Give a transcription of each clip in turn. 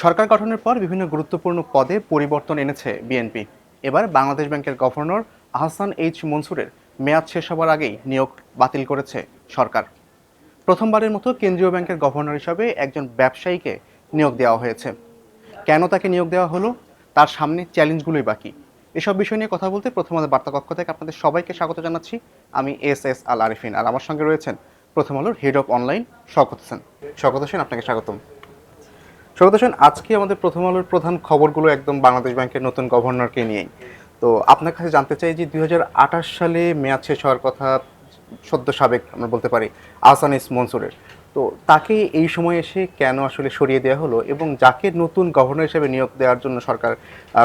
সরকার গঠনের পর বিভিন্ন গুরুত্বপূর্ণ পদে পরিবর্তন এনেছে বিএনপি। এবার বাংলাদেশ ব্যাংকের গভর্নর আহসান এইচ মনসুরের মেয়াদ শেষ হওয়ার আগেই নিয়োগ বাতিল করেছে সরকার। প্রথমবারের মতো কেন্দ্রীয় ব্যাংকের গভর্নর হিসাবে একজন ব্যবসায়ীকে নিয়োগ দেওয়া হয়েছে। কেন তাকে নিয়োগ দেওয়া হলো, তার সামনে চ্যালেঞ্জগুলোই বাকি, এসব বিষয় নিয়ে কথা বলতে প্রথম আলো বার্তা কক্ষ থেকে আপনাদের সবাইকে স্বাগত জানাচ্ছি। আমি এস আল আরিফিন, আর আমার সঙ্গে রয়েছেন প্রথম আলোর head of online Shawkat Hossain. Shawkat Hossain, আপনাকে স্বাগতম। শওকত হোসেন, আজকে আমাদের প্রথম আলোর প্রধান খবরগুলো একদম বাংলাদেশ ব্যাংকের নতুন গভর্নরকে নিয়েই। তো আপনার কাছে জানতে চাই যে 2028 সালে মেয়াদ শেষ হওয়ার কথা সদ্য সাবেক আমরা বলতে পারি আহসান এইচ মনসুরের। তো তাকে এই সময় এসে কেন আসলে সরিয়ে দেওয়া হলো, এবং যাকে নতুন গভর্নর হিসেবে নিয়োগ দেওয়ার জন্য সরকার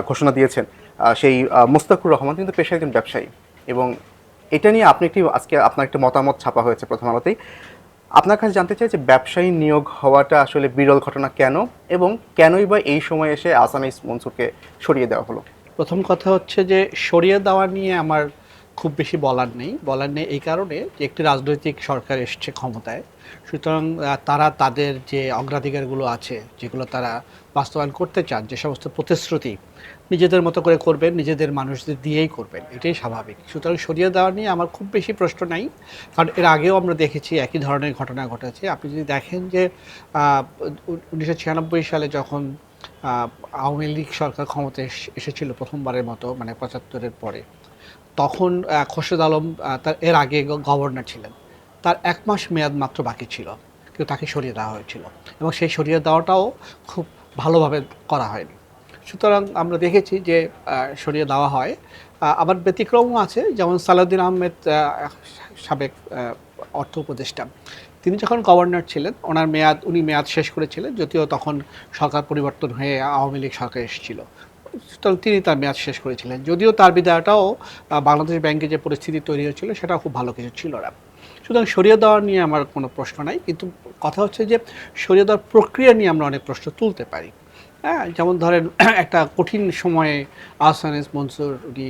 ঘোষণা দিয়েছেন সেই মুস্তাকুর রহমান কিন্তু পেশায় একজন ব্যবসায়ী, এবং এটা নিয়ে আপনি আজকে আপনার একটা মতামত ছাপা হয়েছে প্রথম আলোতেই। আপনার কাছে জানতে চাই যে ব্যবসায়ী নিয়োগ হওয়াটা আসলে বিরল ঘটনা কেন, এবং কেনই বা এই সময় এসে আহসান এইচ মনসুরকে সরিয়ে দেওয়া হলো? প্রথম কথা হচ্ছে যে সরিয়ে দেওয়া নিয়ে আমার খুব বেশি বলার নেই এই কারণে যে একটি রাজনৈতিক সরকার এসছে ক্ষমতায়, সুতরাং তারা তাদের যে অগ্রাধিকারগুলো আছে, যেগুলো তারা বাস্তবায়ন করতে চান, যে সমস্ত প্রতিশ্রুতি নিজেদের মতো করে করবেন, নিজেদের মানুষদের দিয়েই করবেন, এটাই স্বাভাবিক। সুতরাং সরিয়ে দেওয়া নিয়ে আমার খুব বেশি প্রশ্ন নাই, কারণ এর আগেও আমরা দেখেছি একই ধরনের ঘটনা ঘটেছে। আপনি যদি দেখেন যে 1996 সালে যখন আওয়ামী লীগ সরকার ক্ষমতায় এসেছিল প্রথমবারের মতো, মানে 75-এর পরে, তখন খোরশেদ আলম তার এর আগে গভর্নর ছিলেন। তার 1 মাস মেয়াদ মাত্র বাকি ছিল, কিন্তু তাকে সরিয়ে দেওয়া হয়েছিল, এবং সেই সরিয়ে দেওয়াটাও খুব ভালোভাবে করা হয়নি। সুতরাং আমরা দেখেছি যে সরিয়ে দেওয়া হয়। আবার ব্যতিক্রমও আছে, যেমন সালাউদ্দিন আহমেদ, সাবেক অর্থ উপদেষ্টা, তিনি যখন গভর্নর ছিলেন উনি মেয়াদ শেষ করেছিলেন, যদিও তখন সরকার পরিবর্তন হয়ে আওয়ামী লীগ সরকার এসেছিল। সুতরাং তিনি তার মেয়াদ শেষ করেছিলেন, যদিও তার বিদায়টাও বাংলাদেশ ব্যাংকে যে পরিস্থিতি তৈরি হয়েছিল সেটা খুব ভালো কিছু ছিল না। সুতরাং সরিয়ে দেওয়া নিয়ে আমার কোনো প্রশ্ন নাই, কিন্তু কথা হচ্ছে যে সরিয়ে দেওয়ার প্রক্রিয়া নিয়ে আমরা অনেক প্রশ্ন তুলতে পারি। হ্যাঁ, যেমন ধরেন একটা কঠিন সময়ে আহসান এইচ মনসুর উনি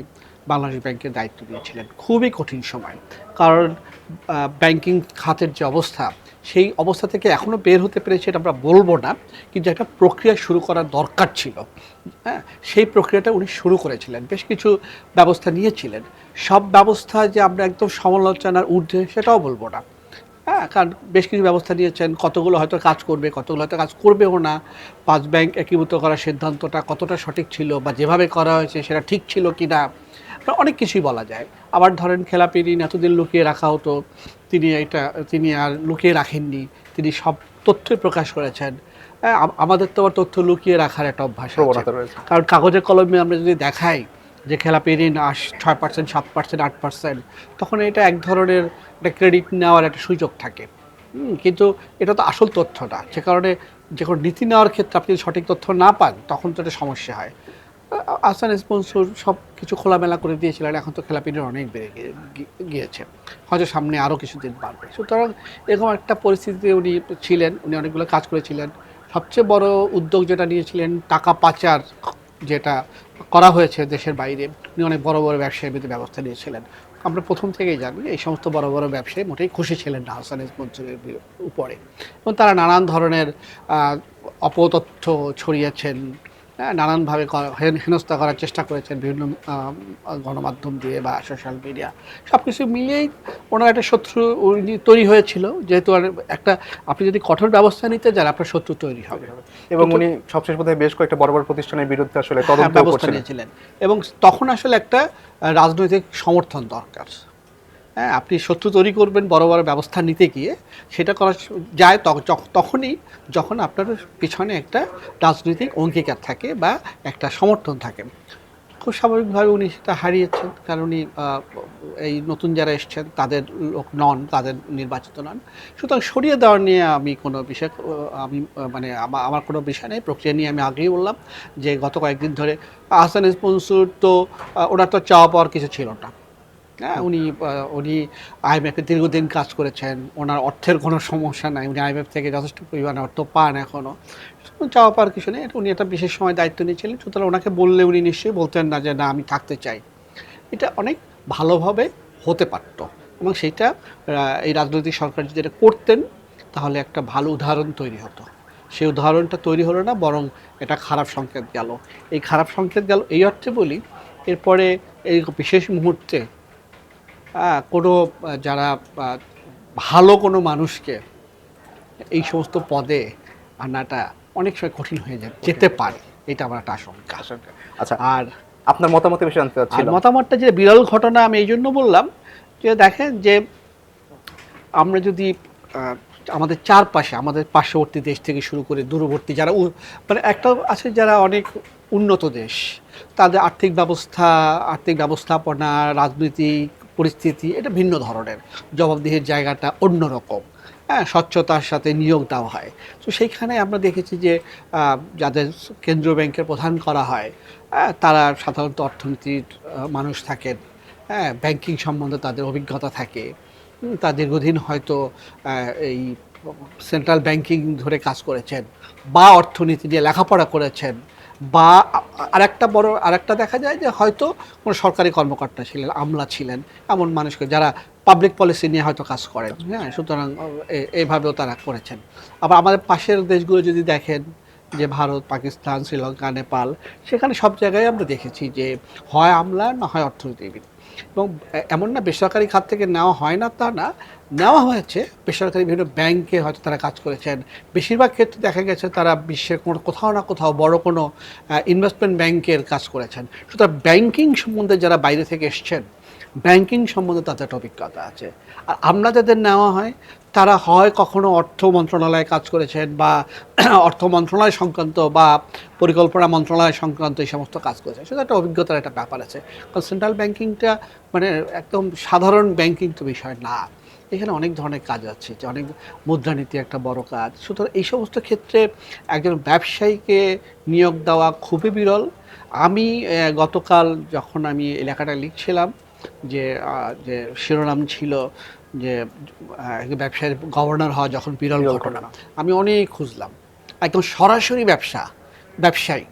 বাংলাদেশ ব্যাংকের দায়িত্ব নিয়েছিলেন, খুবই কঠিন সময়। কারণ ব্যাংকিং খাতের যে অবস্থা, সেই অবস্থা থেকে এখনও বের হতে পেরেছে এটা আমরা বলবো না, কিন্তু একটা প্রক্রিয়া শুরু করার দরকার ছিল। হ্যাঁ, সেই প্রক্রিয়াটা উনি শুরু করেছিলেন, বেশ কিছু ব্যবস্থা নিয়েছিলেন। সব ব্যবস্থা যে আমরা একদম সমালোচনার ঊর্ধ্বে সেটাও বলবো না। হ্যাঁ, কারণ বেশ কিছু ব্যবস্থা নিয়েছেন, কতগুলো হয়তো কাজ করবে, কতগুলো হয়তো কাজ করবেও না। 5 ব্যাংক একীভূত করার সিদ্ধান্তটা কতটা সঠিক ছিল, বা যেভাবে করা হয়েছে সেটা ঠিক ছিল কি না, অনেক কিছুই বলা যায়। আবার ধরেন খেলাপি ঋণ এতদিন লুকিয়ে রাখা হতো, তিনি আর লুকিয়ে রাখেননি, তিনি সব তথ্যই প্রকাশ করেছেন। আমাদের তো আবার তথ্য লুকিয়ে রাখার একটা অভ্যাস আছে, কারণ কাগজে কলমে আমরা যদি দেখাই যে খেলাপি ঋণ 6%, 7%, 8%, তখন এটা এক ধরনের একটা ক্রেডিট নেওয়ার একটা সুযোগ থাকে। কিন্তু এটা তো আসল তথ্য না, যে কারণে যে কোনো নীতি নেওয়ার ক্ষেত্রে আপনি যদি সঠিক তথ্য না পান, তখন তো এটা সমস্যা হয়। আহসান এইচ মনসুর সব কিছু খোলামেলা করে দিয়েছিলেন, এখন তো খেলাপি ঋণ অনেক বেড়ে গিয়েছে, হয়তো সামনে আরও কিছুদিন বাড়বে। সুতরাং এরকম একটা পরিস্থিতিতে উনি ছিলেন, উনি অনেকগুলো কাজ করেছিলেন। সবচেয়ে বড় উদ্যোগ যেটা নিয়েছিলেন, টাকা পাচার যেটা করা হয়েছে দেশের বাইরে, উনি অনেক বড় বড় ব্যবসায়ীর বিরুদ্ধে ব্যবস্থা নিয়েছিলেন। আমরা প্রথম থেকেই জানি এই সমস্ত বড় বড় ব্যবসায়ী মোটেই খুশি ছিলেন না আহসান এইচ মনসুরের উপরে, এবং তারা নানান ধরনের অপতথ্য ছড়িয়েছেন, নানানভাবে হেনস্থা করার চেষ্টা করেছেন বিভিন্ন গণমাধ্যম দিয়ে বা সোশ্যাল মিডিয়া। সব কিছু মিলিয়েই ওনার একটা শত্রু তৈরি হয়েছিল, যেহেতু একটা আপনি যদি কঠোর ব্যবস্থা নিতে যান, আপনার শত্রু তৈরি হবে। এবং উনি সবশেষ বোধহয় বেশ কয়েকটা বড় বড় প্রতিষ্ঠানের বিরুদ্ধে আসলে তদন্ত ব্যবস্থা নিয়েছিলেন, এবং তখন আসলে একটা রাজনৈতিক সমর্থন দরকার। হ্যাঁ, আপনি শত্রু তৈরি করবেন বড় বড় ব্যবস্থা নিতে গিয়ে, সেটা করা যায় তখনই যখন আপনার পিছনে একটা রাজনৈতিক অঙ্গীকার থাকে বা একটা সমর্থন থাকে। খুব স্বাভাবিকভাবে উনি সেটা হারিয়েছেন, কারণ উনি এই নতুন যারা এসছেন তাদের লোক নন, তাদের নির্বাচিত নন। সুতরাং সরিয়ে দেওয়ার নিয়ে আমি কোনো বিষয় মানে আমার কোনো বিষয় নেই। প্রক্রিয়া নিয়ে আমি আগেই বললাম যে গত কয়েকদিন ধরে আহসান এইচ মনসুর তো ওনার তো চাওয়া পাওয়ার কিছু ছিল না। হ্যাঁ, উনি আইএমএফে দীর্ঘদিন কাজ করেছেন, ওনার অর্থের কোনো সমস্যা নাই, উনি আইএমএফ থেকে যথেষ্ট পরিমাণে অর্থ পান এখনও, চাওয়া পাওয়ার কিছু নেই। উনি একটা বিশেষ সময় দায়িত্ব নিয়েছিলেন, সুতরাং ওনাকে বললে উনি নিশ্চয়ই বলতেন না যে না আমি থাকতে চাই। এটা অনেক ভালোভাবে হতে পারত, এবং সেইটা এই রাজনৈতিক সরকার যদি এটা করতেন তাহলে একটা ভালো উদাহরণ তৈরি হতো। সেই উদাহরণটা তৈরি হলো না, বরং এটা খারাপ সংকেত গেল। এই খারাপ সংকেত গেল এই অর্থে বলি, এরপরে এই বিশেষ মুহূর্তে কোনো যারা ভালো কোনো মানুষকে এই সমস্ত পদে আনাটা অনেক সময় কঠিন হয়ে যেতে পারে, এটা আমার একটা আশঙ্কা। আচ্ছা, আর আপনার মতামতের বিষয়ে জানতে আর চাচ্ছিলাম। মতামতটা যে বিরল ঘটনা আমি এই জন্য বললাম যে দেখেন যে আমরা যদি আমাদের চারপাশে, আমাদের পার্শ্ববর্তী দেশ থেকে শুরু করে দূরবর্তী যারা মানে একটা আছে যারা অনেক উন্নত দেশ, তাদের আর্থিক ব্যবস্থাপনা, রাজনৈতিক পরিস্থিতি এটা ভিন্ন ধরনের, জবাবদিহির জায়গাটা অন্যরকম, হ্যাঁ, স্বচ্ছতার সাথে নিয়োগ দেওয়া হয়। তো সেইখানে আমরা দেখেছি যে যাদের কেন্দ্রীয় ব্যাংকের প্রধান করা হয় তারা সাধারণত অর্থনীতির মানুষ থাকেন, হ্যাঁ, ব্যাংকিং সম্বন্ধে তাদের অভিজ্ঞতা থাকে, তা দীর্ঘদিন হয়তো এই সেন্ট্রাল ব্যাংকিং ধরে কাজ করেছেন, বা অর্থনীতি নিয়ে লেখাপড়া করেছেন, বা আরেকটা দেখা যায় যে হয়তো কোনো সরকারি কর্মকর্তা ছিলেন, আমলা ছিলেন, এমন মানুষকে যারা পাবলিক পলিসি নিয়ে হয়তো কাজ করেন, হ্যাঁ, সুতরাং এইভাবেও তারা করেছেন। আবার আমাদের পাশের দেশগুলো যদি দেখেন, যে ভারত, পাকিস্তান, শ্রীলঙ্কা, নেপাল, সেখানে সব জায়গায় আমরা দেখেছি যে হয় আমলা না হয় অর্থনীতিবিদ। এবং এমন না বেসরকারি খাত থেকে নেওয়া হয় না তা না, নেওয়া হয়েছে, বেসরকারি বিভিন্ন ব্যাংকে হয়তো তারা কাজ করেছেন। বেশিরভাগ ক্ষেত্রে দেখা গেছে তারা বিশ্বের কোথাও না কোথাও বড় কোনো ইনভেস্টমেন্ট ব্যাংকের কাজ করেছেন। সুতরাং ব্যাংকিং সম্বন্ধে যারা বাইরে থেকে এসছেন, ব্যাংকিং সম্বন্ধে তাদের একটা অভিজ্ঞতা আছে। আর আমরা যাদের নেওয়া হয় তারা হয় কখনো অর্থ মন্ত্রণালয়ে কাজ করেছেন, বা অর্থ মন্ত্রণালয় সংক্রান্ত বা পরিকল্পনা মন্ত্রণালয় সংক্রান্ত এই সমস্ত কাজ করেছে, সেটা একটা অভিজ্ঞতার একটা ব্যাপার আছে। কারণ সেন্ট্রাল ব্যাংকিংটা মানে একদম সাধারণ ব্যাংকিং তো বিষয় না, এখানে অনেক ধরনের কাজ আছে, যে অনেক মুদ্রানীতি একটা বড় কাজ। সুতরাং এই সমস্ত ক্ষেত্রে একজন ব্যবসায়ীকে নিয়োগ দেওয়া খুবই বিরল। আমি গতকাল যখন আমি এলাকাটা লিখছিলাম, যে যে শিরোনাম ছিল যে ব্যবসায়ের গভর্নর হওয়া যখন বিরল ঘটনা, আমি অনেক খুঁজলাম একদম সরাসরি ব্যবসায়ী,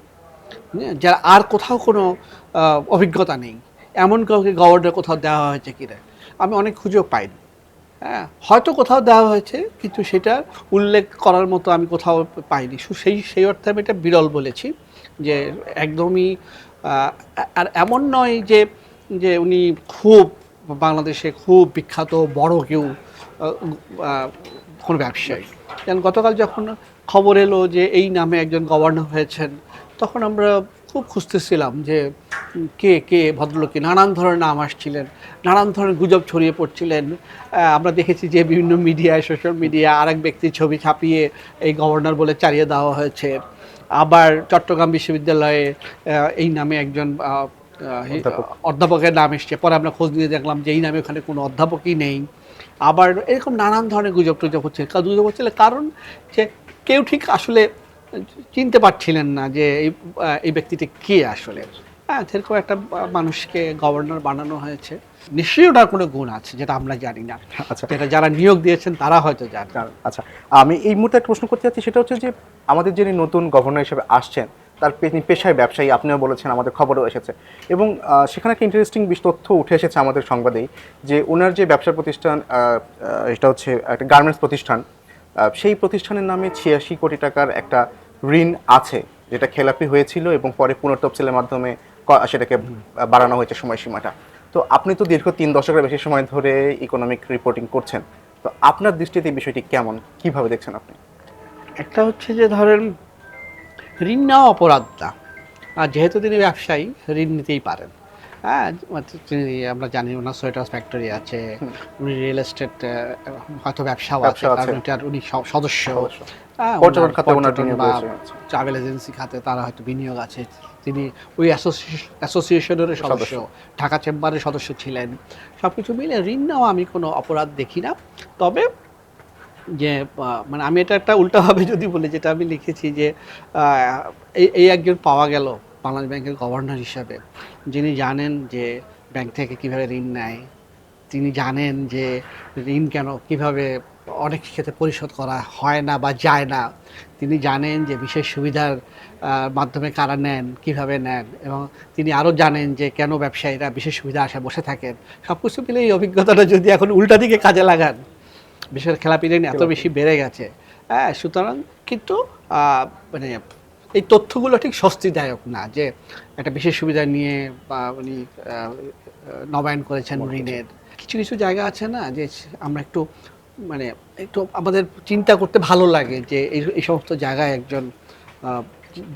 যারা আর কোথাও কোনো অভিজ্ঞতা নেই, এমন কাউকে গভর্নর কোথাও দেওয়া হয়েছে কিনা আমি অনেক খুঁজেও পাইনি। হ্যাঁ, হয়তো কোথাও দেওয়া হয়েছে, কিন্তু সেটা উল্লেখ করার মতো আমি কোথাও পাইনি। সেই অর্থে আমি এটা বিরল বলেছি, যে একদমই আর এমন নয় যে যে উনি খুব বাংলাদেশে খুব বিখ্যাত বড় কেউ কোনো ব্যবসায়ী। যেমন গতকাল যখন খবর এলো যে এই নামে একজন গভর্নর হয়েছেন, তখন আমরা খুব খুঁজতেছিলাম যে কে কে ভদ্রলোকে, নানান ধরনের নাম আসছিলেন, নানান ধরনের গুজব ছড়িয়ে পড়ছিলেন। আমরা দেখেছি যে বিভিন্ন মিডিয়ায়, সোশ্যাল মিডিয়া আরেক ব্যক্তির ছবি ছাপিয়ে এই গভর্নর বলে চালিয়ে দেওয়া হয়েছে। আবার চট্টগ্রাম বিশ্ববিদ্যালয়ে এই নামে একজন অধ্যাপকের নাম এসছে, পরে আমরা খোঁজ নিয়ে দেখলাম যে এই নামে ওখানে কোনো অধ্যাপকই নেই। আবার এরকম নানান ধরনের গুজব টুজব হচ্ছে। গুজব হচ্ছিল কারণ যে কেউ ঠিক আসলে চিনতে পারছিলেন না যে এই ব্যক্তিটি কে আসলে। হ্যাঁ, সেরকম একটা মানুষকে গভর্নর বানানো হয়েছে, নিশ্চয়ই ওটার কোনো গুণ আছে যেটা আমরা জানি না। আচ্ছা, যেটা যারা নিয়োগ দিয়েছেন তারা হয়তো জানেন। আচ্ছা, আমি এই মুহূর্তে একটা প্রশ্ন করতে চাচ্ছি, সেটা হচ্ছে যে আমাদের যিনি নতুন গভর্নর হিসেবে আসছেন, তার পেশায় ব্যবসায়ী, আপনিও বলেছেন, আমাদের খবরও এসেছে, এবং সেখানে একটা ইন্টারেস্টিং তথ্য উঠে এসেছে আমাদের সংবাদেই, যে ওনার যে ব্যবসা প্রতিষ্ঠান, এটা হচ্ছে একটা গার্মেন্টস প্রতিষ্ঠান, সেই প্রতিষ্ঠানের নামে 86 কোটি টাকার একটা ঋণ আছে, যেটা খেলাপি হয়েছিল এবং পরে পুনর্তফসিলের মাধ্যমে সেটাকে বাড়ানো হয়েছে সময়সীমাটা। তো আপনি তো দীর্ঘ 3 দশকের বেশি সময় ধরে ইকোনমিক রিপোর্টিং করছেন, তো আপনার দৃষ্টিতে এই বিষয়টি কেমন, কিভাবে দেখছেন আপনি? একটা হচ্ছে যে ধরেন ঋণ নেওয়া অপরাধ না, আর যেহেতু তিনি ব্যবসায়ী ঋণ নিতেই পারেন। হ্যাঁ, তিনি, আমরা জানি ওনার সোয়েটার ফ্যাক্টরি আছে, উনি রিয়েল এস্টেট হয়তো ব্যবসাও আছে, কারণ এটার উনি সদস্য। পর্যটন খাতে ওনার বিনিয়োগ বা রয়েছে, ট্রাভেল এজেন্সি খাতে তারা হয়তো বিনিয়োগ আছে, তিনি ওই অ্যাসোসিয়েশনের সদস্য, ঢাকা চেম্বারের সদস্য ছিলেন। সব কিছু মিলে ঋণ নেওয়া আমি কোনো অপরাধ দেখি না। তবে যে মানে আমি এটা একটা উল্টাভাবে যদি বলি, যেটা আমি লিখেছি যে এই একজন পাওয়া গেল বাংলাদেশ ব্যাংকের গভর্নর হিসাবে, যিনি জানেন যে ব্যাংক থেকে কিভাবে ঋণ নেয়, তিনি জানেন যে ঋণ কেন কিভাবে অনেক ক্ষেত্রে পরিশোধ করা হয় না বা যায় না, তিনি জানেন যে বিশেষ সুবিধার মাধ্যমে কারা নেন, কিভাবে নেন, এবং তিনি আরও জানেন যে কেন ব্যবসায়ীরা বিশেষ সুবিধা আশায় বসে থাকেন। সব কিছু মিলে এই অভিজ্ঞতাটা যদি এখন উল্টা দিকে কাজে লাগান, বিশেষ খেলাপি ঋণ এত বেশি বেড়ে গেছে, হ্যাঁ, সুতরাং কিন্তু মানে এই তথ্যগুলো ঠিক স্বস্তিদায়ক না যে একটা বিশেষ সুবিধা নিয়ে বা উনি নবায়ন করেছেন ঋণের। কিছু কিছু জায়গা আছে না যে আমরা একটু মানে একটু আমাদের চিন্তা করতে ভালো লাগে যে এই সমস্ত জায়গায় একজন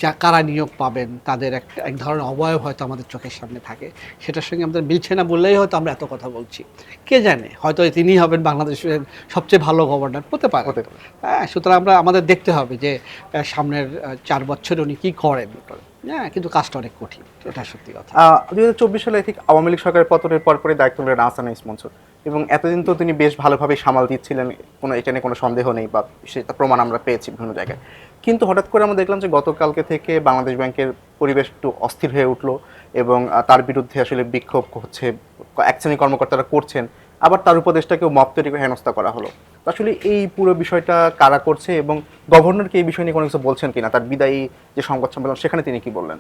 যা কারা নিয়োগ পাবেন তাদের এক ধরনের অবয়ব হয়তো আমাদের চোখের সামনে থাকে, সেটার সঙ্গে আমাদের মিলছে না বললেই হয়তো আমরা এত কথা বলছি। কে জানে, হয়তো তিনি হবেন বাংলাদেশের সবচেয়ে ভালো গভর্নর, হতে পারে। হ্যাঁ, সুতরাং আমাদের দেখতে হবে যে সামনের 4 বছরে উনি কী করেন। হ্যাঁ, কিন্তু কাজটা অনেক কঠিন, এটা সত্যি কথা। 2024 সালে ঠিক আওয়ামী লীগ সরকারের পতনের পরপরই দায়িত্ব নিলেন আহসান এইচ মনসুর, এবং এতদিন তো তিনি বেশ ভালোভাবে সামাল দিচ্ছিলেন, এটা নিয়ে কোনো সন্দেহ নেই, বা সেটা প্রমাণ আমরা পেয়েছি বিভিন্ন জায়গায়। কিন্তু হঠাৎ করে আমরা দেখলাম যে গতকালকে থেকে বাংলাদেশ ব্যাংকের পরিবেশ একটু অস্থির হয়ে উঠলো, এবং তার বিরুদ্ধে আসলে বিক্ষোভ হচ্ছে, এক শ্রেণী কর্মকর্তারা করছেন, আবার তার উপদেষ্টাকেও মব তৈরি করে হেনস্থা করা হলো। তো আসলে এই পুরো বিষয়টা কারা করছে, এবং গভর্নরকে এই বিষয় নিয়ে কোনো কিছু বলছেন কিনা? তার বিদায়ী যে সংবাদ সম্মেলন, সেখানে তিনি কি বললেন?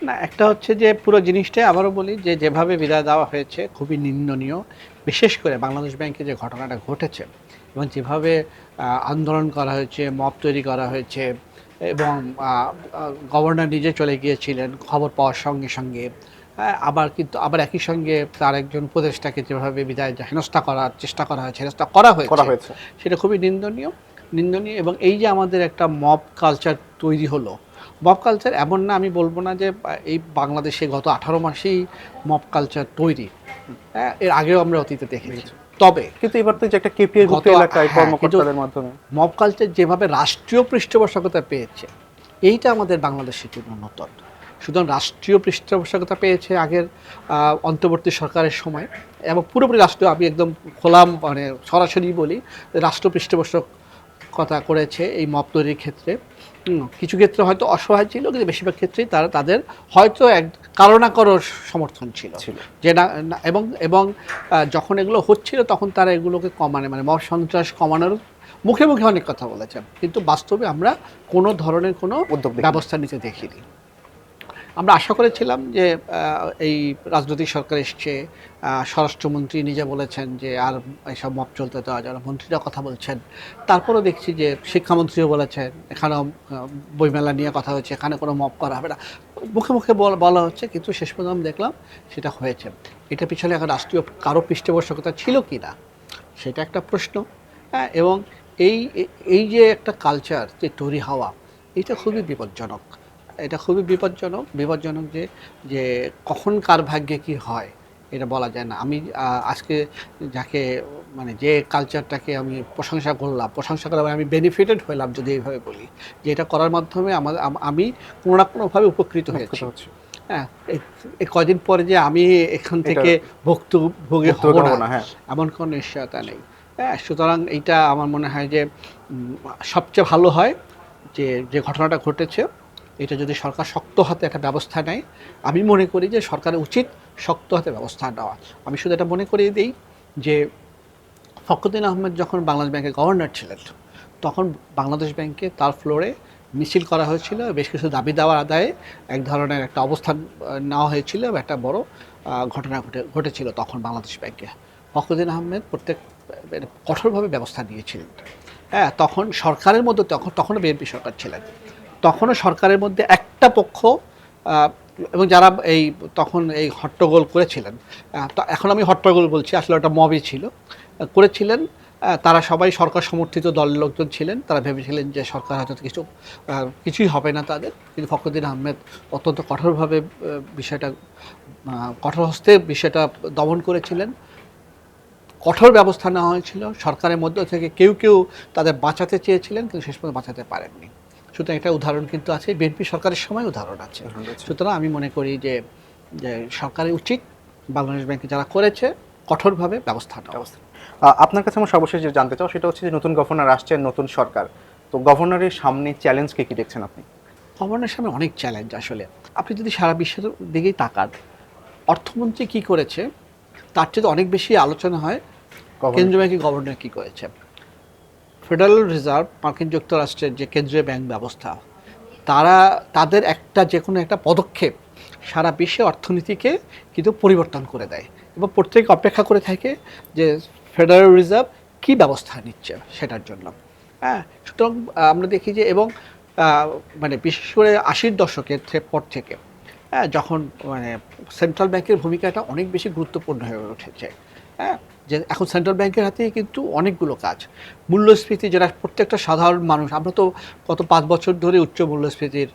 না, একটা হচ্ছে যে পুরো জিনিসটাই আবারও বলি যে যেভাবে বিদায় দেওয়া হয়েছে খুবই নিন্দনীয়। বিশেষ করে বাংলাদেশ ব্যাংকে যে ঘটনাটা ঘটেছে এবং যেভাবে আন্দোলন করা হয়েছে, মব তৈরি করা হয়েছে, এবং গভর্নর নিজে চলে গিয়েছিলেন খবর পাওয়ার সঙ্গে সঙ্গে। আবার একই সঙ্গে তার একজন উপদেষ্টাকে যেভাবে বিদায় হেনস্থা করার চেষ্টা করা হয়েছে, হেনস্থা করা হয়েছে, সেটা খুবই নিন্দনীয়। এবং এই যে আমাদের একটা মব কালচার তৈরি হলো, মব কালচার এমন না, আমি বলবো না যে এই বাংলাদেশে গত 18 মাসেই মব কালচার তৈরি, এর আগেও আমরা অতীতে দেখেছি। তবে কিন্তু এবার তো যে একটা কেপিআই ভুক্ত এলাকায় কর্মকর্তাদের মাধ্যমে মব কালচার যেভাবে রাষ্ট্রীয় পৃষ্ঠপোষকতা পেয়েছে, এইটা আমাদের বাংলাদেশের জন্য নতুন। সুতরাং রাষ্ট্রীয় পৃষ্ঠপোষকতা পেয়েছে আগের অন্তর্বর্তী সরকারের সময়, এবং পুরোপুরি রাষ্ট্রীয়, আমি একদম খোলাম মানে সরাসরি বলি, রাষ্ট্র পৃষ্ঠপোষকতা করেছে এই মব তৈরির ক্ষেত্রে। কিছু ক্ষেত্রে হয়তো অসহায় ছিল, কিন্তু বেশিরভাগ ক্ষেত্রেই তাদের হয়তো কারো না কারো সমর্থন ছিল যে না। এবং যখন এগুলো হচ্ছিল তখন তারা এগুলোকে মানে মব সন্ত্রাস কমানোর মুখে মুখে অনেক কথা বলেছেন, কিন্তু বাস্তবে আমরা কোনো ধরনের কোনো ব্যবস্থা নিতে দেখিনি। আমরা আশা করেছিলাম যে এই রাজনৈতিক সরকার এসছে, স্বরাষ্ট্রমন্ত্রী নিজে বলেছেন যে আর এইসব মব চলতে দেওয়া যাবে না, মন্ত্রীরা কথা বলছেন। তারপরেও দেখছি যে শিক্ষামন্ত্রীও বলেছেন, এখানেও বইমেলা নিয়ে কথা হচ্ছে, এখানে কোনো মব করা হবে না, মুখে মুখে বলা হচ্ছে, কিন্তু শেষ পর্যন্ত দেখলাম সেটা হয়েছে। এটা পিছনে এখন রাষ্ট্রীয় কারো পৃষ্ঠপোষকতা ছিল কি না, সেটা একটা প্রশ্ন। হ্যাঁ, এবং এই যে একটা কালচার যে তৈরি হওয়া, এটা খুবই বিপজ্জনক। এটা খুবই বিপজ্জনক যে কখন কার ভাগ্যে কি হয় এটা বলা যায় না। আমি আজকে যাকে মানে যে কালচারটাকে আমি প্রশংসা করলাম, আমি বেনিফিটেড হলাম যদি এইভাবে বলি, যে এটা করার মাধ্যমে আমি কোনো না কোনোভাবে উপকৃত হয়েছি। হ্যাঁ, এই কদিন পরে যে আমি এখান থেকে ভুক্তভোগী হব না, এমন কোনো নিশ্চয়তা নেই। হ্যাঁ, সুতরাং এইটা আমার মনে হয় যে সবচেয়ে ভালো হয় যে ঘটনাটা ঘটেছে, এটা যদি সরকার শক্ত হাতে একটা ব্যবস্থা নেয়। আমি মনে করি যে সরকারের উচিত শক্ত হাতে ব্যবস্থা নেওয়া। আমি শুধু এটা মনে করিয়ে দিই যে ফখরুদ্দিন আহমেদ যখন বাংলাদেশ ব্যাংকের গভর্নর ছিলেন, তখন বাংলাদেশ ব্যাংকে তার ফ্লোরে মিছিল করা হয়েছিল, বেশ কিছু দাবি দেওয়ার আদায়ে এক ধরনের একটা অবস্থান নেওয়া হয়েছিল, একটা বড় ঘটনা ঘটেছিল তখন বাংলাদেশ ব্যাংকে। ফখরুদ্দিন আহমেদ কঠোরভাবে ব্যবস্থা নিয়েছিলেন। হ্যাঁ, তখন সরকারের মধ্যে তখনও বিএনপি সরকার ছিলেন, তখনও সরকারের মধ্যে একটা পক্ষ এবং যারা তখন এই হট্টগোল করেছিলেন, এখন আমি হট্টগোল বলছি, আসলে ওটা মবই ছিল, করেছিলেন, তারা সবাই সরকার সমর্থিত দলের লোকজন ছিলেন। তারা ভেবেছিলেন যে সরকার হয়তো কিছুই হবে না তাদের, কিন্তু ফখরুদ্দিন আহমেদ অত্যন্ত কঠোরভাবে কঠোর হস্তে বিষয়টা দমন করেছিলেন। কঠোর ব্যবস্থা নেওয়া হয়েছিল, সরকারের মধ্য থেকে কেউ তাদের বাঁচাতে চেয়েছিলেন, কিন্তু শেষ পর্যন্ত বাঁচাতে পারেননি। সুতরাং একটা উদাহরণ কিন্তু আছে, বিএনপি সরকারের সময় উদাহরণ আছে। সুতরাং আমি মনে করি যে সরকারের উচিত বাংলাদেশ ব্যাংকে যারা করেছে কঠোরভাবে ব্যবস্থা নেওয়া। আপনার কাছে আমার সর্বশেষ যে জানতে চাও সেটা হচ্ছে যে নতুন গভর্নর আসছেন, নতুন সরকার, তো গভর্নরের সামনে চ্যালেঞ্জ কি দেখছেন আপনি? গভর্নরের সামনে অনেক চ্যালেঞ্জ। আসলে আপনি যদি সারা বিশ্বের দিকেই তাকান, অর্থমন্ত্রী কি করেছে তার চেয়ে অনেক বেশি আলোচনা হয় কেন্দ্রীয় ব্যাংকের গভর্নর কি করেছে। ফেডারেল রিজার্ভ, মার্কিন যুক্তরাষ্ট্রের যে কেন্দ্রীয় ব্যাংক ব্যবস্থা, তাদের যে কোনো একটা পদক্ষেপ সারা বিশ্বে অর্থনীতিকে কিন্তু পরিবর্তন করে দেয়, এবং প্রত্যেকে অপেক্ষা করে থাকে যে ফেডারেল রিজার্ভ কী ব্যবস্থা নিচ্ছে সেটার জন্য। হ্যাঁ, সুতরাং আমরা দেখি যে এবং মানে বিশেষ করে ৮০-র দশকের পর থেকে যখন মানে সেন্ট্রাল ব্যাংকের ভূমিকাটা অনেক বেশি গুরুত্বপূর্ণ হয়ে উঠেছে। হ্যাঁ? যে এখন সেন্ট্রাল ব্যাংকের হাতেই কিন্তু অনেকগুলো কাজ। মূল্যস্ফীতি যেটা প্রত্যেকটা সাধারণ মানুষ, আমরা তো গত ৫ বছর ধরে উচ্চ মূল্যস্ফীতির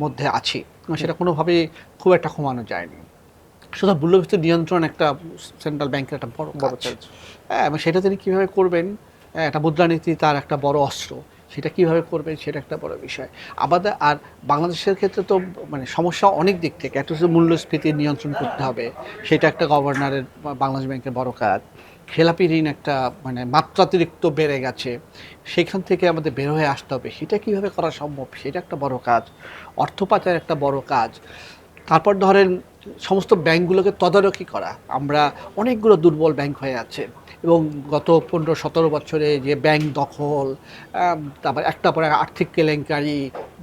মধ্যে আছি। সেটা কোনোভাবেই খুব একটা কমানো যায়নি। সুতরাং মূল্যস্ফীতি নিয়ন্ত্রণ একটা সেন্ট্রাল ব্যাংকের একটা বড় কাজ। হ্যাঁ, এবং সেটা তিনি কীভাবে করবেন, একটা মুদ্রানীতি তার একটা বড় অস্ত্র। সেটা কীভাবে করবেন সেটা একটা বড় বিষয়। আমাদের আর বাংলাদেশের ক্ষেত্রে তো মানে সমস্যা অনেক দিক থেকে। একটা হচ্ছে মূল্যস্ফীতি নিয়ন্ত্রণ করতে হবে। সেটা একটা গভর্নরের বাংলাদেশ ব্যাংকের বড় কাজ। খেলাপি ঋণ একটা মানে মাত্রাতিরিক্ত বেড়ে গেছে। সেখান থেকে আমাদের বের হয়ে আসতে হবে। সেটা কীভাবে করা সম্ভব সেটা একটা বড় কাজ। অর্থ পাচার একটা বড় কাজ। তারপর ধরেন সমস্ত ব্যাংকগুলোকে তদারকি করা। আমরা অনেকগুলো দুর্বল ব্যাংক হয়ে আছে এবং গত ১৫-১৭ বছরে যে ব্যাংক দখল, তারপর একটা পরে আর্থিক কেলেঙ্কারি,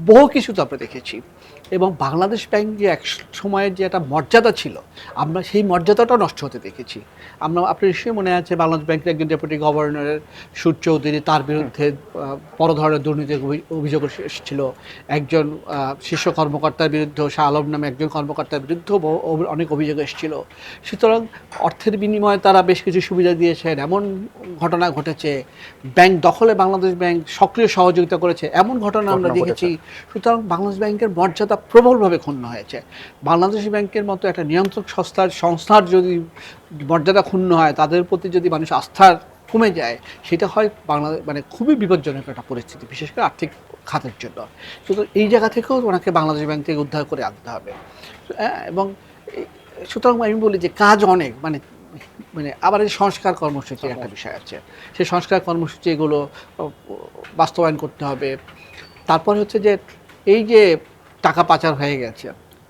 বহু কিছু তো আমরা দেখেছি। এবং বাংলাদেশ ব্যাংক যে এক সময়ের যে একটা মর্যাদা ছিল, আমরা সেই মর্যাদাটাও নষ্ট হতে দেখেছি। আপনার নিশ্চয়ই মনে আছে বাংলাদেশ ব্যাংকের একজন ডেপুটি গভর্নরের সুর চৌধুরী, তার বিরুদ্ধে বড় ধরনের দুর্নীতির অভিযোগ এসেছিল। একজন শীর্ষ কর্মকর্তার বিরুদ্ধেও, শাহ আলম নামে একজন কর্মকর্তার বিরুদ্ধেও অনেক অভিযোগ এসেছিল। সুতরাং অর্থের বিনিময়ে তারা বেশ কিছু সুবিধা দিয়েছেন, এমন ঘটনা ঘটেছে। ব্যাংক দখলে বাংলাদেশ ব্যাংক সক্রিয় সহযোগিতা করেছে, এমন ঘটনা আমরা দেখেছি। সুতরাং বাংলাদেশ ব্যাংকের মর্যাদা প্রবলভাবে ক্ষুণ্ণ হয়েছে। বাংলাদেশ ব্যাংকের মতো একটা নিয়ন্ত্রক সংস্থার যদি মর্যাদা ক্ষুণ্ণ হয়, তাদের প্রতি যদি মানুষ আস্থার কমে যায়, সেটা হয় বাংলাদেশ মানে খুবই বিপজ্জনক একটা পরিস্থিতি, বিশেষ করে আর্থিক খাতের জন্য। সুতরাং এই জায়গা থেকেও ওনাকে বাংলাদেশ ব্যাংক থেকে উদ্ধার করে আনতে হবে। এবং সুতরাং আমি বলি যে কাজ অনেক, মানে মানে আবার এই সংস্কার কর্মসূচির একটা বিষয় আছে। সেই সংস্কার কর্মসূচি এগুলো বাস্তবায়ন করতে হবে। তারপর হচ্ছে যে এই যে টাকা পাচার হয়ে গেছে,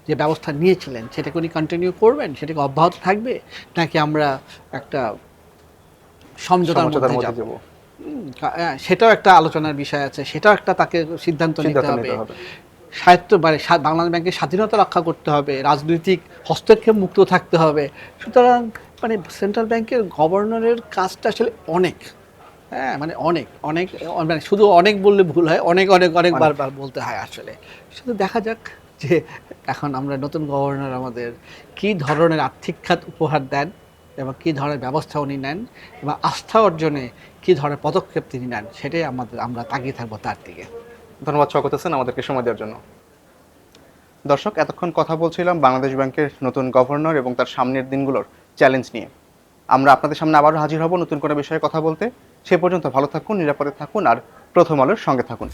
যে ব্যবস্থা নিয়েছিলেন সেটাকে উনি কন্টিনিউ করবেন, সেটাকে অব্যাহত থাকবে, নাকি আমরা একটা সমঝোতার মধ্যে যাব, সেটাও একটা আলোচনার বিষয় আছে। সেটাও একটা তাকে সিদ্ধান্ত নিতে হবে। বাংলাদেশ ব্যাংকের স্বাধীনতা রক্ষা করতে হবে, রাজনৈতিক হস্তক্ষেপ মুক্ত থাকতে হবে। সুতরাং মানে সেন্ট্রাল ব্যাংকের গভর্নরের কাজটা আসলে অনেক, মানে অনেক অনেক, মানে শুধু অনেক বললে ভুল হয়, অনেক অনেক অনেক বারবার বলতে হয় আসলে। শুধু দেখা যাক যে এখন আমরা নতুন গভর্নর আমাদের কী ধরনের আর্থিক খাত উপহার দেন এবং কী ধরনের ব্যবস্থা উনি নেন এবং আস্থা অর্জনে কী ধরনের পদক্ষেপ তিনি নেন, সেটাই আমরা তাকিয়ে থাকবো তার দিকে। ধন্যবাদ শওকত হোসেন আমাদেরকে সময় দেওয়ার জন্য। দর্শক, এতক্ষণ কথা বলছিলাম বাংলাদেশ ব্যাংকের নতুন গভর্নর এবং তার সামনের দিনগুলোর চ্যালেঞ্জ নিয়ে। আমরা আপনাদের সামনে আবারও হাজির হব নতুন কোনো বিষয়ে কথা বলতে। সে পর্যন্ত ভালো থাকুন, নিরাপদে থাকুন আর প্রথম আলোর সঙ্গে থাকুন।